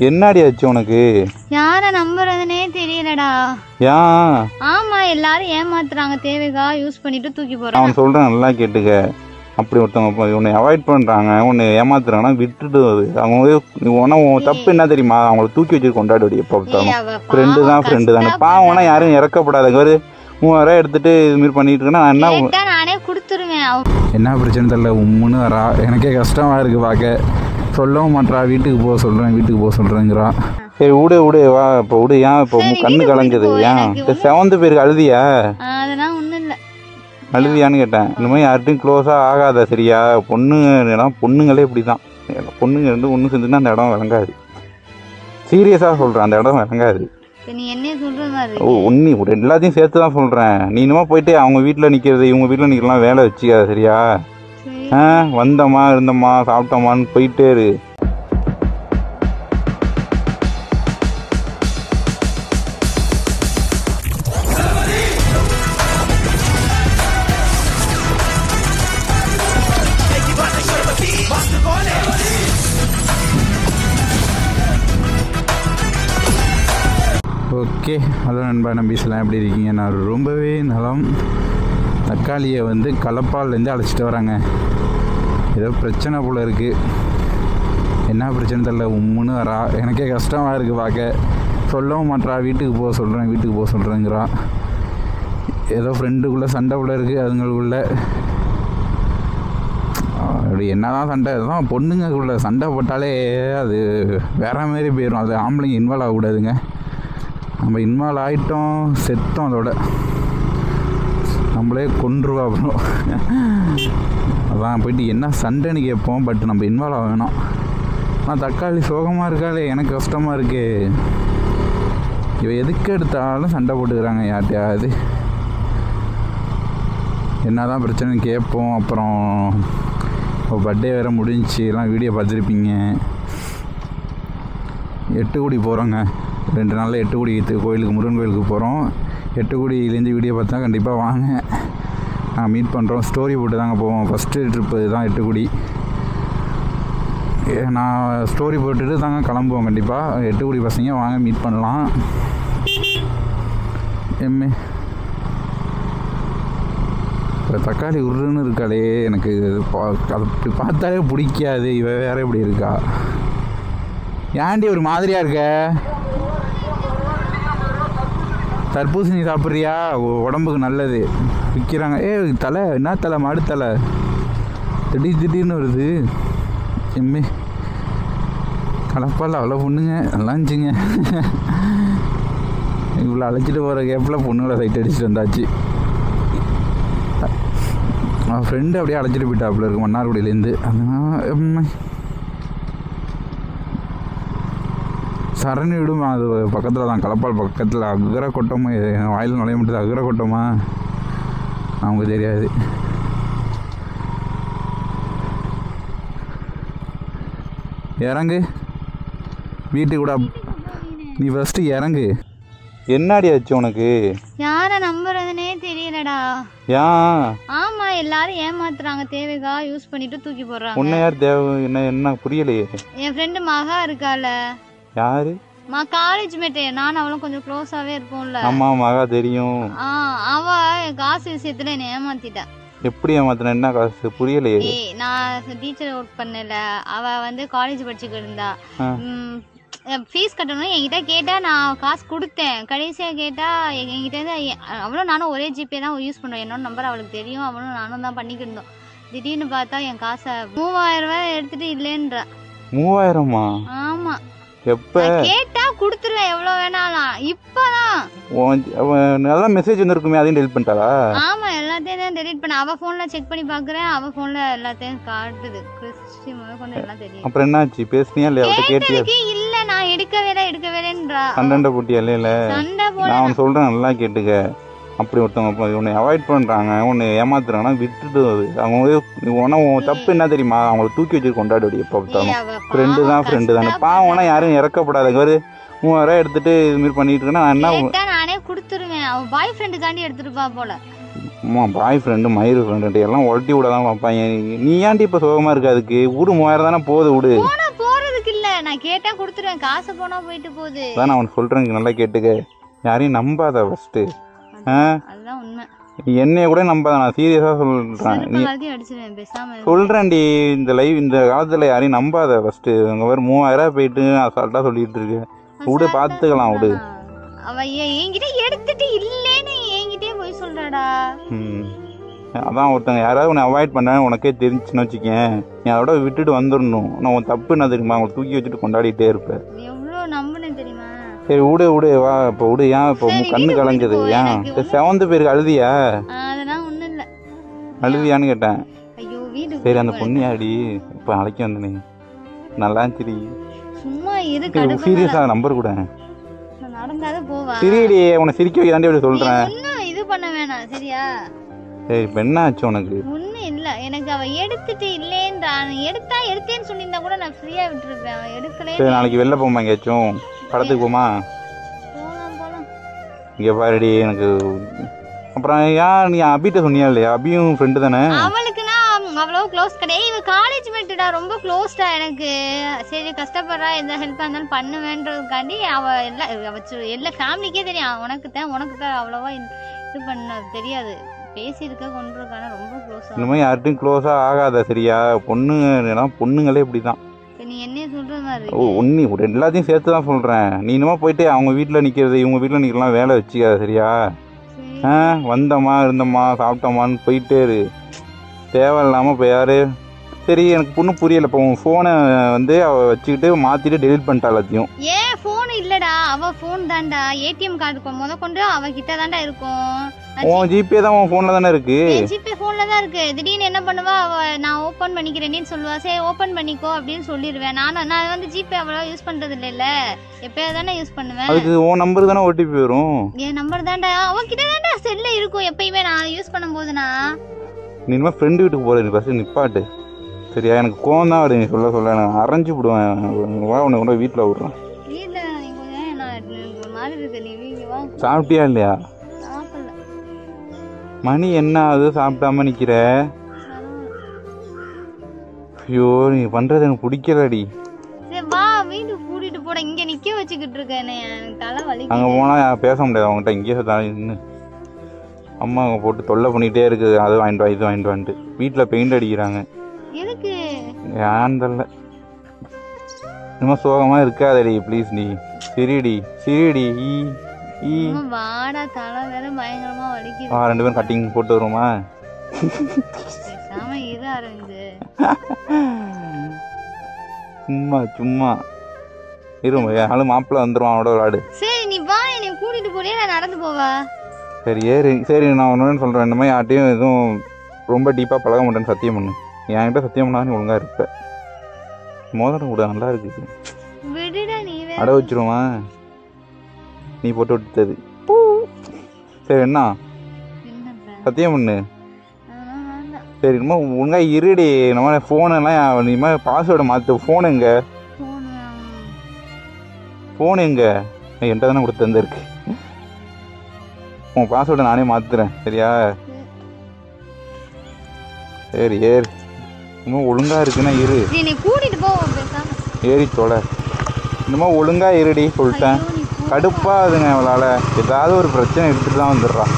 என்னடி ஆச்சு உனக்கு? யார நம்புறதுனே தெரியலடா. ஏன்? ஆமா, எல்லாரும் ஏமாத்துறாங்க, தேவைக்கா யூஸ் பண்ணிட்டு தூக்கி போறாங்க. அவன் சொல்றேன், நல்லா கேட்டுக்க. அப்படி ஒருத்தவங்க உன்னை அவாய்ட் பண்றாங்க, உன்னை ஏமாத்துறாங்கன்னா விட்டுட்டு உனக்கு தப்பு என்ன தெரியுமா? அவங்களை தூக்கி வச்சு கொண்டாடி எப்போ ஃப்ரெண்டு தான் ஃப்ரெண்டு தானே. பாவம்னா யாரும் இறக்கப்படாத. ஒரு 3000 எடுத்துட்டு இது மாதிரி பண்ணிட்டு இருக்கேன்னா என்ன நானே கொடுத்துருவேன். என்ன பிரச்சனை தெரியல, உம்முன்னு வரா. எனக்கே கஷ்டமா இருக்கு பார்க்க. சொல்லவும் மாட்டா, வீட்டுக்கு போக சொல்றேன் வீட்டுக்கு போக சொல்றேங்கிறா. சரி விடு விடு, வா இப்போ விடு. ஏன் இப்போ கண்ணு கலங்குது? ஏன் செவந்து பேருக்கு அழுதியா? அதெல்லாம் ஒண்ணும் இல்லை. அழுதியான்னு கேட்டேன். இந்த மாதிரி யார்ட்டையும் க்ளோஸாக ஆகாத சரியா? பொண்ணுங்களே இப்படி தான். பொண்ணுங்க இருந்து ஒன்று செஞ்சுன்னா அந்த இடம் விளங்காது. சீரியஸாக சொல்கிறேன், அந்த இடம் விளங்காது. நீ என்ன சொல்றது? ஒன்று ஒரு எல்லாத்தையும் சேர்த்து தான் சொல்கிறேன். நீ இன்னுமா போயிட்டு அவங்க வீட்டில் நிற்கிறது இவங்க வீட்டில் நிற்கலாம் வேலை வச்சுக்காத சரியா? வந்தம்மா இருந்தம்மா சாப்பிட்டோமான்னு போயிட்டே இரு. ஓகே, ஹலோ நண்பா, நம்பீஸ்லாம் எப்படி இருக்கீங்க? நான் ரொம்பவே நலம். தக்காளியை வந்து கலப்பால்லேருந்து அழைச்சிட்டு வராங்க. ஏதோ பிரச்சனை போல் இருக்குது. என்ன பிரச்சனை தெரியல, உம்முன்னு வரா. எனக்கே கஷ்டமாக இருக்குது பார்க்க. சொல்லவும் மாட்டா, வீட்டுக்கு போக சொல்கிறேன் வீட்டுக்கு போக சொல்கிறேங்கிறா. ஏதோ ஃப்ரெண்டுக்குள்ளே சண்டை போல் இருக்குது அதுங்களுக்குள்ளே. அப்படி என்ன தான் சண்டை, அதுதான் பொண்ணுங்களுக்குள்ளே சண்டை போட்டாலே அது வேற மாரி போயிடும். அது ஆம்பளைங்க இன்வால்வ் ஆகக்கூடாதுங்க. நம்ம இன்வால்வ் ஆகிட்டோம், செத்தோம், அதோட நம்மளே கொன்றுவா. அப்புறம் அதான் போயிட்டு என்ன சண்டைன்னு கேட்போம். பட் நம்ம இன்வால்வ் ஆக வேணாம். ஆனால் தக்காளி சோகமாக இருக்காளே, எனக்கு கஷ்டமாக இருக்கு. இவ எதுக்கு எடுத்தாலும் சண்டை போட்டுக்கிறாங்க யார்ட்டையாவது. என்ன தான் பிரச்சனைன்னு கேட்போம். அப்புறம் இப்போ பர்த்டே வேறு முடிஞ்சிச்சு, எல்லாம் வீடியோ பார்த்துருப்பீங்க. 8 கோடி போகிறோங்க. 2 நாளில் 8 கோடி கோயிலுக்கு, முருகன் கோயிலுக்கு போகிறோம். 8 கோடியிலேருந்து வீடியோ பார்த்தா கண்டிப்பாக வாங்க, நாங்கள் மீட் பண்ணுறோம். ஸ்டோரி போட்டு தாங்க போவோம். ஃபஸ்ட்டு ட்ரிப்பு தான் 8 கோடி. நான் ஸ்டோரி போட்டுட்டு தாங்க கிளம்புவோம் கண்டிப்பாக. 8 கோடி பசங்க வாங்க, மீட் பண்ணலாம். எம்மே இப்போ தக்காளி உருன்னு இருக்காளே, எனக்கு அது அப்படி பார்த்தாலே பிடிக்காது. இவ வேற இப்படி இருக்கா. ஏன்டி ஒரு மாதிரியாக இருக்க? தர்பூசணி சாப்பிட்றியா? உடம்புக்கு நல்லது விற்கிறாங்க. தலை என்ன தலை? மாடு தலை திடீர்னு வருது. எம்மே கலப்பால் அவ்வளோ பொண்ணுங்க நல்லா இருந்துச்சுங்க. இவ்வளோ அழைச்சிட்டு போகிற கேப்பில் பொண்ணுங்களை சைட் அடிச்சுட்டு வந்தாச்சு. அவன் ஃப்ரெண்டு அப்படியே அழைச்சிட்டு போயிட்டாப்புல இருக்கு மன்னார்குடியிலேருந்து. அதனால் சரணி விடும். அது பக்கத்தில் தான், கலப்பால் பக்கத்தில். அகர கொட்டமா, வாயில் நுழைய முடியாது. அகர கொட்டமா அவங்க தெரியாது. இறங்கு வீட்டுக்கு கூட. நீ ஃபஸ்ட்டு இறங்கு. என்னடி ஆச்சு உனக்கு? யார நம்புறதுனே தெரியலடா. ஏன்? ஆமா, எல்லாரும் ஏமாத்துறாங்க, தேவைக்கா யூஸ் பண்ணிட்டு தூக்கி போடுறாங்க. உன்னை யார் தேவை? என்ன புரியலையே. என் ஃப்ரெண்டு மகா இருக்கால. யாரு? College mate. நான் அவளும் கொஞ்சம் க்ளோஸாவே இருப்போம்ல. ஆமா, மகா தெரியும். அவ காசு விஷயத்துல என்ன ஏமாத்திட்டா. எப்படி ஏமாத்தின? என்ன காசு? புரியலையே. நான் டீச்சர் ஒர்க் பண்ணல. அவ வந்து காலேஜ் படிச்சுக்கிட்டு இருந்தா. ஃபீஸ் கட்டணும் என்கிட்ட கேட்டா, நான் காசு கொடுத்தேன். கடைசியா கேட்டா என்கிட்ட இருந்து அவளும் நானும் ஒரே ஜிபே தான் யூஸ் பண்ணுவோம். என்னோட நம்பர் அவளுக்கு தெரியும். அவளும் நானும் தான் பண்ணிக்கிட்டு இருந்தோம். திடீர்னு பார்த்தா என் காசை 3000 ரூபாய் எடுத்துட்டு இல்லைன்றா. 3000மா? ஆமா. எப்ப கேட்டா குடுத்துருவேன், எவ்வளவு வேணாலும். இப்பதான் நல்ல மெசேஜ் வந்திருக்குமே, அதையும் டெலிட் பண்ணிட்டாளா? ஆமா, எல்லாத்தையும் தான் டெலிட் பண்ண. அவ போன்ல செக் பண்ணி பாக்குறேன், அவ போன்ல எல்லாத்தையும் காட்டுது. கிறிஸ்டி முதல்ல எல்லாம் தெரியும். அப்புறம் என்னாச்சு? பேசுனியா இல்லையா? அவட்ட கேட்டியா? இல்ல, நான் எடுக்கவேன்றா. சண்டை போட்டியா? இல்ல சண்டை போட. நான் சொல்றேன், நல்லா கேட்டுக்க. அப்படி ஒருத்தவங்க உன்னை அவாய்ட் பண்றாங்க, உன்னை ஏமாத்துறாங்கன்னா விட்டுட்டு அவங்க தப்பு என்ன தெரியுமா? அவங்களை தூக்கி வச்சு கொண்டாடி எப்போ ஃப்ரெண்டு தான் ஃப்ரெண்டு தானே. பாவம்னா யாரும் இறக்கப்படாத. ஒரு 3000 எடுத்துட்டு இது மாதிரி பண்ணிட்டு இருக்கேன்னா என்ன நானே கொடுத்துருவேன். அவன் பாய் ஃப்ரெண்டுக்காண்டி எடுத்துருப்பா போல. பாய் ஃப்ரெண்டு மயிறு ஃப்ரெண்டு எல்லாம் ஒட்டி விட தான் பார்ப்பாங்க. நீ ஏன்டி இப்போ சுகமாக இருக்கு? அதுக்கு விடு, 3000 தானே போகுது, விடு. போறதுக்கு இல்ல, நான் கேட்டா கொடுத்துருவேன், காசு போனா போயிட்டு போகுது. அதான் நான் உனக்கு சொல்றேன், நல்லா கேட்டுக்க. யாரையும் நம்பாத ஃபர்ஸ்ட். அதுதான் உண்மை. என்னைய கூட நம்பாத, நான் சீரியஸா சொல்றேன். சொல்றேன்டி, இந்த காலத்துல யாரையும் நம்பாத ஃபர்ஸ்ட். அங்க வேற 3000 போயிட்டு அசால்ட்டா சொல்லிட்டு இருக்கு. விடு, பாத்துக்கலாம் விடு. அவ என்கிட்ட எடுத்துட்டு இல்லேன்னு என்கிட்டே போய் சொல்றாடா. அதான் ஒருத்தங்க யாராவது உன்னை அவாய்ட் பண்ண உனக்கே தெரிஞ்சுன்னு வச்சுக்கேன், நீ அதோட விட்டுட்டு வந்துடணும். நான் உன் தப்பு என்ன தெரியுமா, அவங்க தூக்கி வச்சுட்டு கொண்டாடிட்டே இருப்பேன். எவ்வளோ நம்பினேன் தெரியுமா. சரி விடு வா, இப்போ விடு. ஏன் இப்போ கண்ணு கலங்குது? ஏன் 7th பேருக்கு அழுதியா? அதெல்லாம் ஒன்றும் இல்லை. அழுதியான்னு கேட்டேன். ஐயோ வீடு. சரி அந்த பொண்ணு யாடி இப்போ அழைக்க வந்தனே, நல்லா சரி சும்மா இரு. சீரியஸா நம்பர் கூட நடந்தாலும் போவா. சரிடி, உன்னை சிரிக்க வைக்க அப்படி சொல்றேன். இது பண்ண வேணாம் சரியா? சரி இப்போ என்ன ஆச்சு உனக்கு? ஒன்றும் இல்லை, எனக்கு அவ எடுத்துட்டு இல்லேன்றான். எடுத்தேன்னு சொல்லியிருந்தா கூட நான் ஃப்ரீயா விட்டுருப்பேன். அவன் எடுக்கலே. சரி நாளைக்கு வெளில போமா, எங்கேயாச்சும் படத்துக்கு போமா? போலாம். இங்கே பாருடி, எனக்கு அப்புறம் ஏன் நீ அபிட்ட சொன்னியா இல்லையா? அபியும் ஃப்ரெண்டு தானே? அவளுக்குன்னா அவ்வளோ க்ளோஸ் கிடையாது. இவ காலேஜ் மேட்டுடா, ரொம்ப க்ளோஸ்டா எனக்கு. சரி கஷ்டப்படுறா, எந்த ஹெல்ப்பாக இருந்தாலும் பண்ணுவேன்றதுக்காண்டி எல்லா ஃபேமிலிக்கே தெரியும். உனக்கு தான் அவ்வளோவா இது பண்ண தெரியாது. பேசியிருக்க கொண்டிருக்கான ரொம்ப க்ளோஸா. இந்த மாதிரி யார்ட்டையும் க்ளோஸா ஆகாத சரியா? பொண்ணுங்களே இப்படிதான். நீ என்ன சொல்ற மாதிரி? ஒன்னு எல்லாத்தையும் சேர்த்து தான் சொல்றேன். நீ இன்னமா போயிட்டு அவங்க வீட்டில் நிற்கிறது இவங்க வீட்டில் நிற்கலாம் வேலை வச்சுக்காத சரியா? வந்தோமா இருந்தோமா சாப்பிட்டோமான்னு போயிட்டே இரு. தேவையில்லாமல் இப்போ யாரு? சரி எனக்கு பொண்ணு புரியல. இப்போ உன் ஃபோனை வந்து அவள் வச்சுக்கிட்டு மாற்றிட்டு டெலிட் பண்ணிட்டா எல்லாத்தையும். ஏன் ஃபோன் இல்லடா, அவள் ஃபோன் தான்டா. ஏடிஎம் கார்டு முத கொண்டு அவகிட்ட தான்டா இருக்கும். உன் ஜிபே தான் உன் ஃபோனில் தானே இருக்கு. ஜிபே ஃபோனில் தான் இருக்கு. திடீர்னு என்ன பண்ணுவா, நான் ஓப்பன் பண்ணிக்கிறேன்னு சொல்லுவா. சரி ஓப்பன் பண்ணிக்கோ அப்படின்னு சொல்லிடுவேன். நான் வந்து ஜிபே அவ்வளோ யூஸ் பண்ணுறது இல்லைல்ல, எப்போயா தானே யூஸ் பண்ணுவேன். அதுக்கு உன் நம்பர் தானே ஓடிபி வரும். என் நம்பர் தான்டா அவகிட்ட தான்டா செல்ல இருக்கும் எப்பயுமே நான் யூஸ் பண்ணும் போதுனா. நீ இனிமேல் ஃப்ரெண்டு வீட்டுக்கு போகிற ஃபஸ்ட்டு நிப்பாட்டு சரியா? எனக்கு கோவம் தான் வருது நீ சொல்ல நான் அரைஞ்சு விடுவேன். வா உன்னை கொண்டு வீட்டில் விட்றேன். சாப்பிட்டியா இல்லையா? மணி என்ன ஆகுது சாப்பிட்டாம நிற்கிற? ஐயோ நீ பண்ணுறது எனக்கு பிடிக்கலடி. அங்கே போனால் பேச முடியாது அவங்ககிட்ட. இங்கேயே இன்னும் அம்மா அவங்க போட்டு தொல்லை பண்ணிகிட்டே இருக்குது. அது வாங்கிட்டு வா இது வாங்கிட்டு வான்ட்டு. வீட்டில் பெயிண்ட் அடிக்கிறாங்க. ஏன் தெரியல. இன்னும் சோகமாக இருக்காதடி ப்ளீஸ். நீ சிரிடி வாடா, தலை வேற பயங்கரமா வலிக்குது. 2 பேரும் கட்டிங் போட்டு வருமா? சும்மா இருமா. ஆளு மாப்பிள்ள வந்துருவான், அவனோட விளாடு. சரி நீ வா, என்னை கூட்டிட்டு போறியா நான் நடந்து போவா? சரி ஏறி. சரி நான் ஒன்று சொல்கிறேன். இந்த மாதிரி யார்ட்டையும் எதுவும் ரொம்ப டீப்பாக பழக மாட்டேன்னு சத்தியம் பண்ணு. என்கிட்ட சத்தியம் பண்ணாலும் ஒழுங்காக இருப்ப. மோதிரம் கூட நல்லா இருக்குது. அட வச்சிருவா நீ போட்டு விட்டது. சரி என்ன சத்தியம் பண்ணு. சரி இனிமே ஒழுங்கா இருடி. நம்ம ஃபோனெல்லாம் இனிமேல் பாஸ்வேர்டை மாற்று. ஃபோன் எங்க? என்கிட்ட தானே கொடுத்து தந்துருக்கு. உன் பாஸ்வேர்டை நானே மாற்றுறேன் சரியா? சரி ஏறி. இன்னும் ஒழுங்கா இருக்குன்னா இரு. ஏறி தொலை. இன்னும் ஒழுங்கா இருடி சொல்லிட்டேன். கடுப்பாதுங்க அவளால். ஏதாவது ஒரு பிரச்சனை எடுத்துகிட்டு தான் வந்துடுறான்.